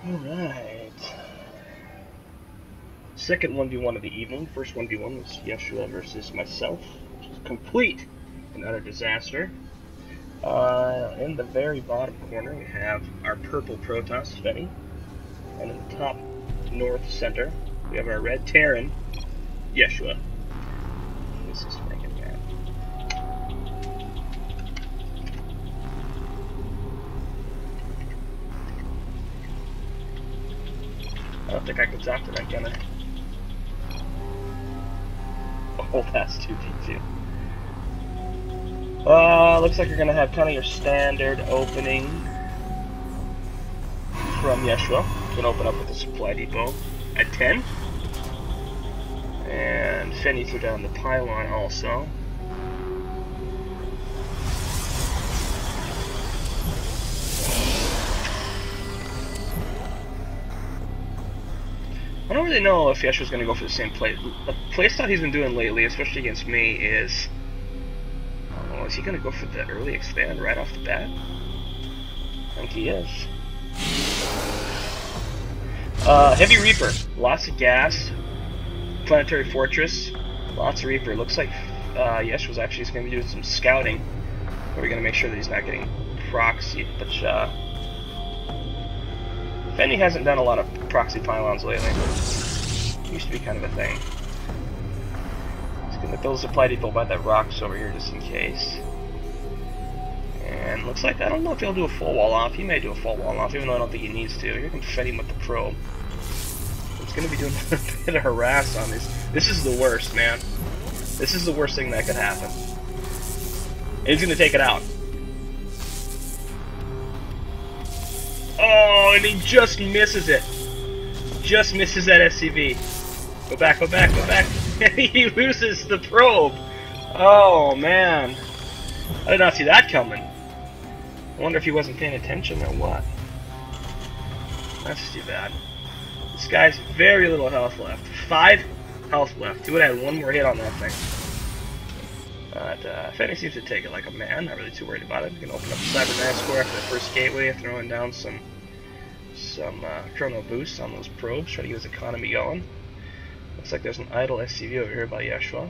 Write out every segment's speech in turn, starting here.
Alright. Second 1v1 of the evening. First 1v1 was Yeshua versus myself, which is complete and utter disaster. In the very bottom corner, we have our purple Protoss, Fenny. And in the top north center, we have our red Terran, Yeshua. This is making that. I don't think I can talk to that, can I? Oh, that's 2v2. Looks like you're gonna have kind of your standard opening from Yeshua. Gonna open up with a supply depot at 10. And Fenny threw down the pylon also. I don't really know if Yeshua's going to go for the same play. The playstyle he's been doing lately, especially against me, is... Oh, is he going to go for the early expand right off the bat? I think he is. Heavy Reaper. Lots of gas. Planetary Fortress. Lots of Reaper. Looks like Yeshua's actually just going to be doing some scouting. We're going to make sure that he's not getting proxied, but... Fenny hasn't done a lot of proxy pylons lately. Used to be kind of a thing. He's gonna build a supply depot by that rocks over here just in case. And looks like, I don't know if he'll do a full wall off. He may do a full wall off, even though I don't think he needs to. Here comes Fenny with the probe. He's gonna be doing a bit of harass on this. This is the worst, man. This is the worst thing that could happen. And he's gonna take it out. Oh, and he just misses it. Just misses that SCV. Go back, go back, go back. And he loses the probe. Oh, man. I did not see that coming. I wonder if he wasn't paying attention or what. That's too bad. This guy's very little health left. 5 health left. He would have had one more hit on that thing. But Fenny seems to take it like a man, not really too worried about it. We can open up the cybernetic score after the first gateway, throwing down some chrono boosts on those probes, try to get his economy going. Looks like there's an idle SCV over here by Yeshua.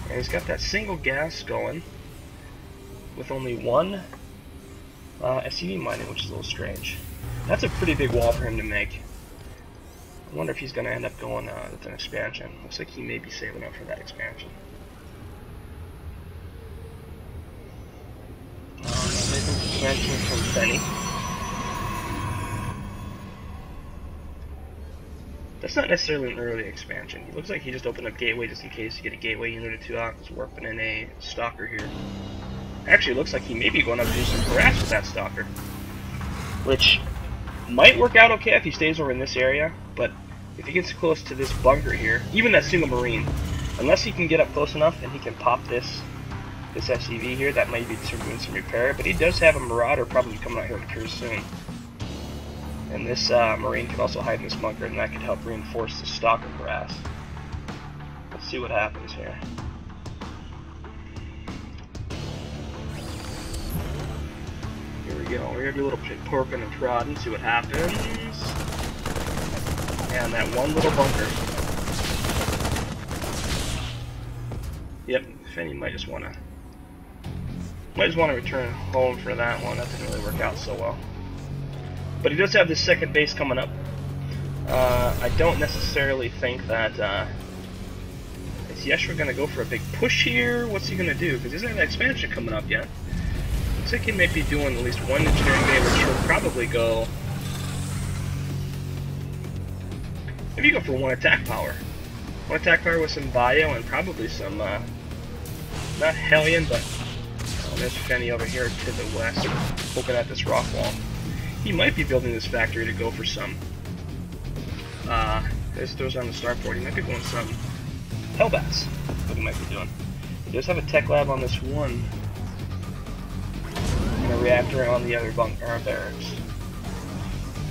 And he's got that single gas going, with only one SCV mining, which is a little strange. That's a pretty big wall for him to make. I wonder if he's going to end up going with an expansion. Looks like he may be saving up for that expansion. Expansion from Fenny. That's not necessarily an early expansion. He looks like he just opened up gateway just in case you get a gateway unit or two out. He's warping in a stalker here. Actually, it looks like he may be going up to do some harass with that stalker, which might work out okay if he stays over in this area, but if he gets close to this bunker here, even that single marine, unless he can get up close enough and he can pop this SCV here, that might be doing some repair, but he does have a Marauder probably coming out here to cruise soon. And this marine could also hide in this bunker, and that could help reinforce the stalker harass. Let's see what happens here. Here we go. We're gonna do a little porking and prodding, see what happens. And that one little bunker. Yep, Fenny might just want to return home for that one. That didn't really work out so well. But he does have this second base coming up. I don't necessarily think that is Yeshua going to go for a big push here. What's he going to do? Because he doesn't have an expansion coming up yet. Looks like he may be doing at least one engineering bay, which will probably go. Maybe go for one attack power. One attack power with some bio and probably some not Hellion, but there's Fenny over here to the west, poking at this rock wall. He might be building this factory to go for some. There's those on the starport. He might be going some Hellbats. That's what he might be doing. He does have a tech lab on this one, and a reactor on the other barracks.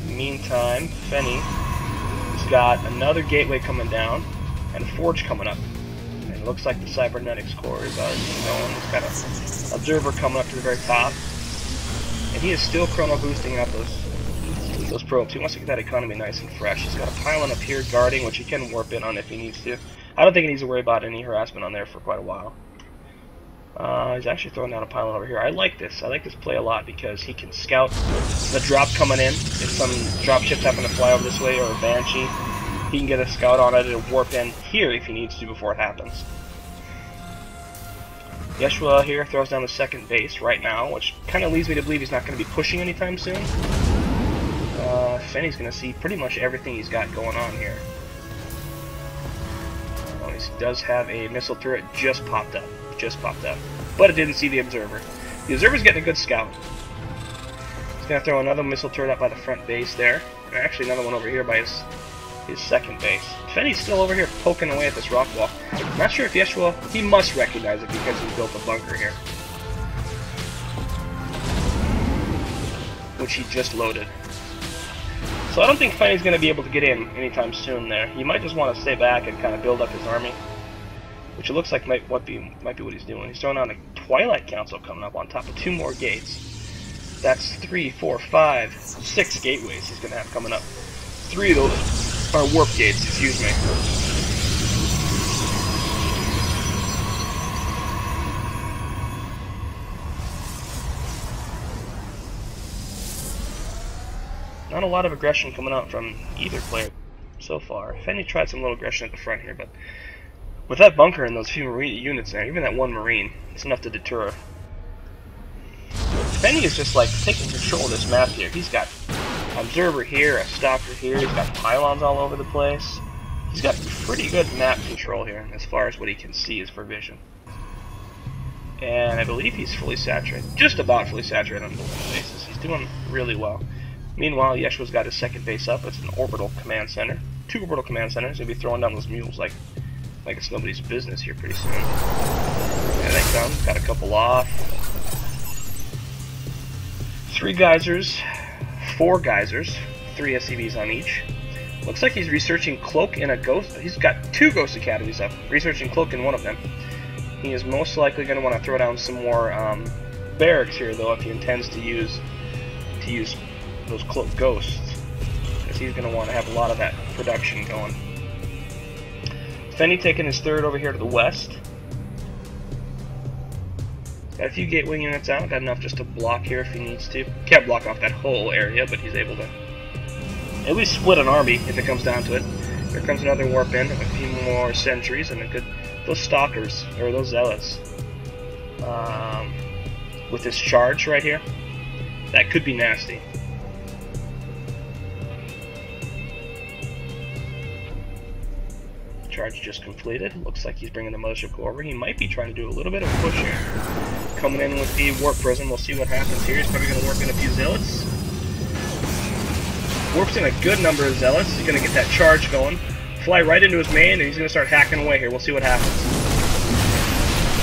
In the meantime, Fenny has got another gateway coming down and a forge coming up. And it looks like the cybernetics core is already going. He's got an observer coming up to the very top. And he is still chrono boosting out those probes. He wants to get that economy nice and fresh. He's got a pylon up here guarding, which he can warp in on if he needs to. I don't think he needs to worry about any harassment on there for quite a while. He's actually throwing down a pylon over here. I like this. I like this play a lot because he can scout the drop coming in. If some drop ships happen to fly over this way, or a Banshee, he can get a scout on it and warp in here if he needs to before it happens. Yeshua here throws down the second base right now, which kind of leads me to believe he's not going to be pushing anytime soon. Fenny's going to see pretty much everything he's got going on here. Oh, he does have a missile turret just popped up. But it didn't see the observer. The observer's getting a good scout. He's going to throw another missile turret up by the front base there. And actually another one over here by his second base. Fenny's still over here poking away at this rock wall. Not sure if Yeshua, he must recognize it because he built a bunker here, which he just loaded. So I don't think Fenny's going to be able to get in anytime soon there. He might just want to stay back and kind of build up his army, which it looks like might be what he's doing. He's throwing on a Twilight Council coming up on top of 2 more gates. That's 3, 4, 5, 6 gateways he's going to have coming up. 3 of those are warp gates, excuse me. Not a lot of aggression coming out from either player so far. Fenny tried some little aggression at the front here, but with that bunker and those few Marine units there, even that one Marine, it's enough to deter. Fenny is just like taking control of this map here. He's got observer here, a stalker here, he's got pylons all over the place. He's got pretty good map control here as far as what he can see is for vision. And I believe he's fully saturated, just about fully saturated on both bases. He's doing really well. Meanwhile, Yeshua's got his second base up. It's an orbital command center. 2 orbital command centers. He'll be throwing down those mules like it's nobody's business here pretty soon. Yeah, they come. Got a couple off. 3 geysers, 4 geysers, 3 SCVs on each. Looks like he's researching Cloak in a Ghost. He's got 2 Ghost Academies up. Researching Cloak in one of them. He is most likely going to want to throw down some more barracks here, though, if he intends to use those Cloak Ghosts, because he's going to want to have a lot of that production going. Fenny taking his 3rd over here to the west. Got a few gateway units out, got enough just to block here if he needs to. Can't block off that whole area, but he's able to at least split an army if it comes down to it. There comes another warp in, a few more sentries, and a good, those stalkers, or those zealots. With this charge right here, that could be nasty. Charge just completed. Looks like he's bringing the mothership over. He might be trying to do a little bit of a push here. Coming in with the warp prism. We'll see what happens here. He's probably going to warp in a few zealots. Warps in a good number of zealots. He's going to get that charge going. Fly right into his main, and he's going to start hacking away here. We'll see what happens.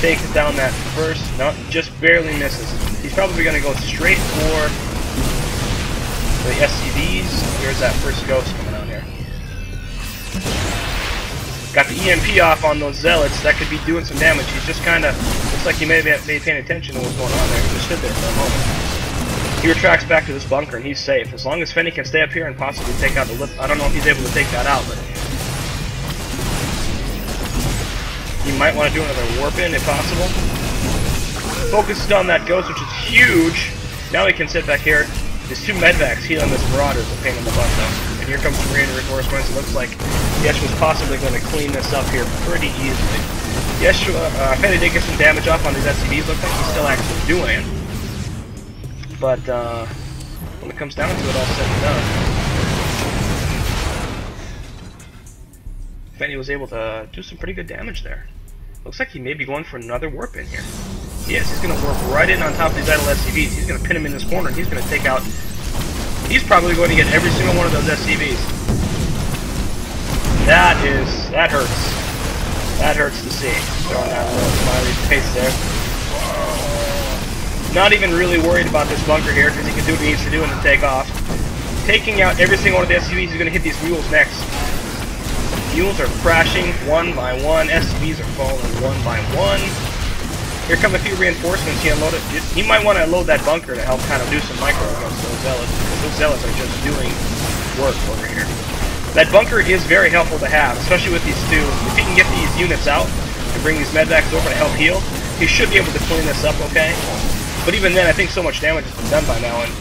Takes down that first. No, just barely misses. He's probably going to go straight for the SCVs. Here's that first ghost coming out here. Got the EMP off on those zealots. That could be doing some damage. He's just kind of, looks like he may be paying attention to what's going on there. He just stood there for a moment. He retracts back to this bunker and he's safe. As long as Fenny can stay up here and possibly take out the lip. I don't know if he's able to take that out, but he might want to do another warp in if possible. Focuses on that ghost, which is huge. Now he can sit back here. There's 2 medvacs healing this marauder is a pain in the butt though. And here comes some Marine reinforcements. It looks like Yeshua's possibly going to clean this up here pretty easily. Yeshua, Fenny did get some damage off on these SCVs. Looks like he's still actually doing it. But when it comes down to it, all said and done, Fenny was able to do some pretty good damage there. Looks like he may be going for another warp in here. Yes, he's going to warp right in on top of these idle SCVs. He's going to pin him in this corner, and he's going to take out... He's probably going to get every single one of those SCVs. That hurts. That hurts to see. Throwing that little smiley face there. Not even really worried about this bunker here, because he can do what he needs to do and then take off. Taking out every single one of the SCVs, he's going to hit these mules next. Mules are crashing one by one. SCVs are falling one by one. Here come a few reinforcements. He might want to load that bunker to help kind of do some micro against those zealots, because those zealots are just doing work over here. That bunker is very helpful to have, especially with these two. If he can get these units out and bring these medvacs over to help heal, he should be able to clean this up okay. But even then, I think so much damage has been done by now, and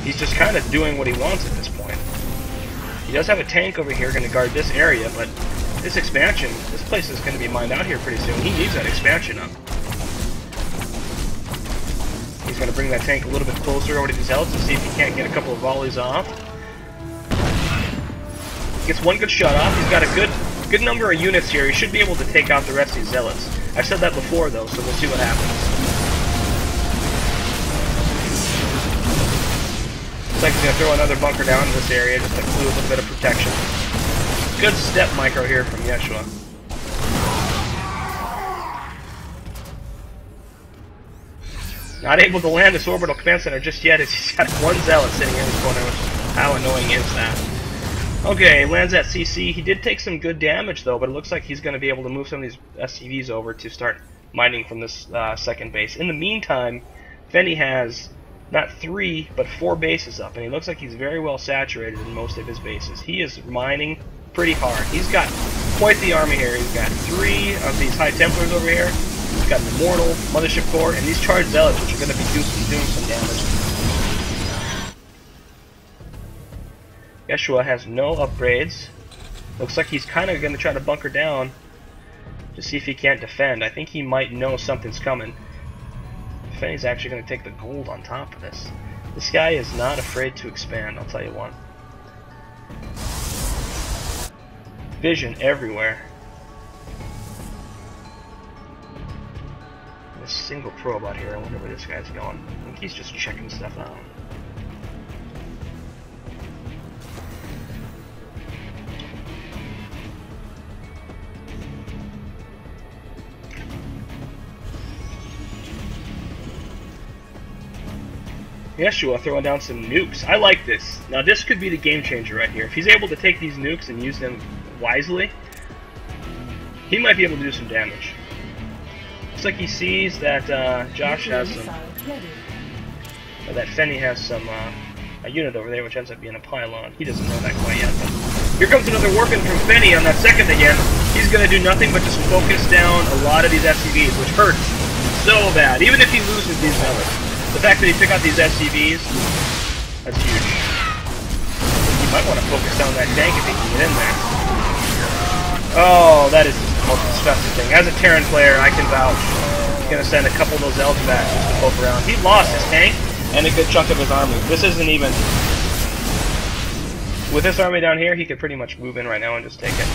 he's just kind of doing what he wants at this point. He does have a tank over here going to guard this area, but this expansion, this place is going to be mined out here pretty soon. He needs that expansion up. He's going to bring that tank a little bit closer over to these zealots and see if he can't get a couple of volleys off. Gets one good shot off. He's got a good number of units here. He should be able to take out the rest of these zealots. I've said that before though, so we'll see what happens. Looks like he's going to throw another bunker down in this area just to include a little bit of protection. Good step micro here from Yeshua. Not able to land this orbital command center just yet, as he's got one zealot sitting in his corner, which how annoying is that? Okay, lands at CC. He did take some good damage though, but it looks like he's going to be able to move some of these SCVs over to start mining from this second base. In the meantime, Fenny has not 3, but 4 bases up, and he looks like he's very well saturated in most of his bases. He is mining pretty hard. He's got quite the army here. He's got 3 of these High Templars over here. He's got an Immortal, Mothership Corps, and these Charged Zealots, which are going to be doing some damage. Yeshua has no upgrades. Looks like he's kind of going to try to bunker down to see if he can't defend. I think he might know something's coming. Fenny's actually going to take the gold on top of this. This guy is not afraid to expand, I'll tell you what. Vision everywhere. This single probe out here, I wonder where this guy's going. I think he's just checking stuff out. Yeshua throwing down some nukes. I like this. Now this could be the game changer right here. If he's able to take these nukes and use them wisely, he might be able to do some damage. Looks like he sees that Josh has some, or that Fenny has some a unit over there, which ends up being a pylon. He doesn't know that quite yet. But here comes another working from Fenny on that second again. He's going to do nothing but just focus down a lot of these SCVs, which hurts so bad. Even if he loses these numbers. The fact that he took out these SCVs, that's huge. He might want to focus down that tank if he can get in there. Oh, that is the most disgusting thing. As a Terran player, I can vouch. He's going to send a couple of those elves back just to poke around. He lost his tank and a good chunk of his army. This isn't even... With this army down here, he could pretty much move in right now and just take it.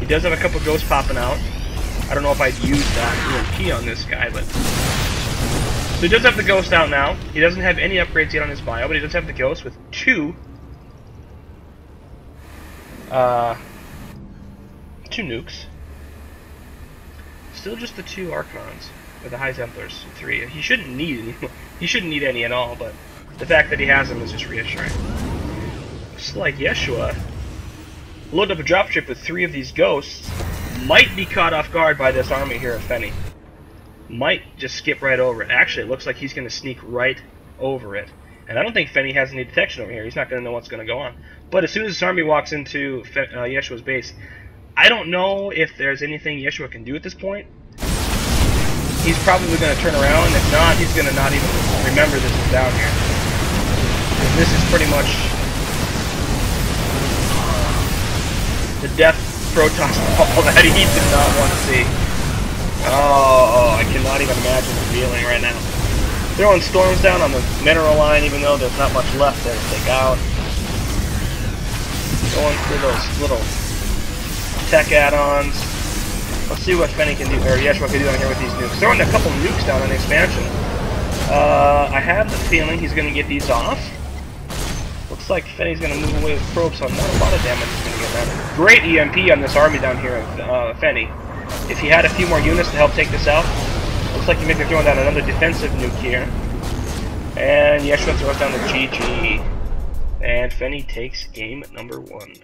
He does have a couple ghosts popping out. I don't know if I'd use that EMP on this guy, but... So he does have the ghost out now. He doesn't have any upgrades yet on his bio, but he does have the ghost with 2 nukes. Still just the 2 Archons with the High Templars, 3. He shouldn't need any. He shouldn't need any at all, but the fact that he has them is just reassuring. Looks like Yeshua loaded up a dropship with 3 of these ghosts. Might be caught off guard by this army here of Fenny. Might just skip right over it. Actually, it looks like he's going to sneak right over it. And I don't think Fenny has any detection over here. He's not going to know what's going to go on. But as soon as this army walks into Yeshua's base, I don't know if there's anything Yeshua can do at this point. He's probably going to turn around. If not, he's going to not even remember this is down here. This is pretty much the death Protoss ball that he did not want to see. Oh, I cannot even imagine the feeling right now. Throwing storms down on the mineral line, even though there's not much left there to take out. Going through those little tech add-ons. Let's see what Fenny can do, or Yeshua can do down here with these nukes. Throwing a couple nukes down on the expansion. I have the feeling he's going to get these off. Looks like Fenny's going to move away with probes, so not a lot of damage is going to get done. Great EMP on this army down here of Fenny. If he had a few more units to help take this out, looks like he may be throwing down another defensive nuke here. And Yeshua throws down the GG. And Fenny takes game number 1.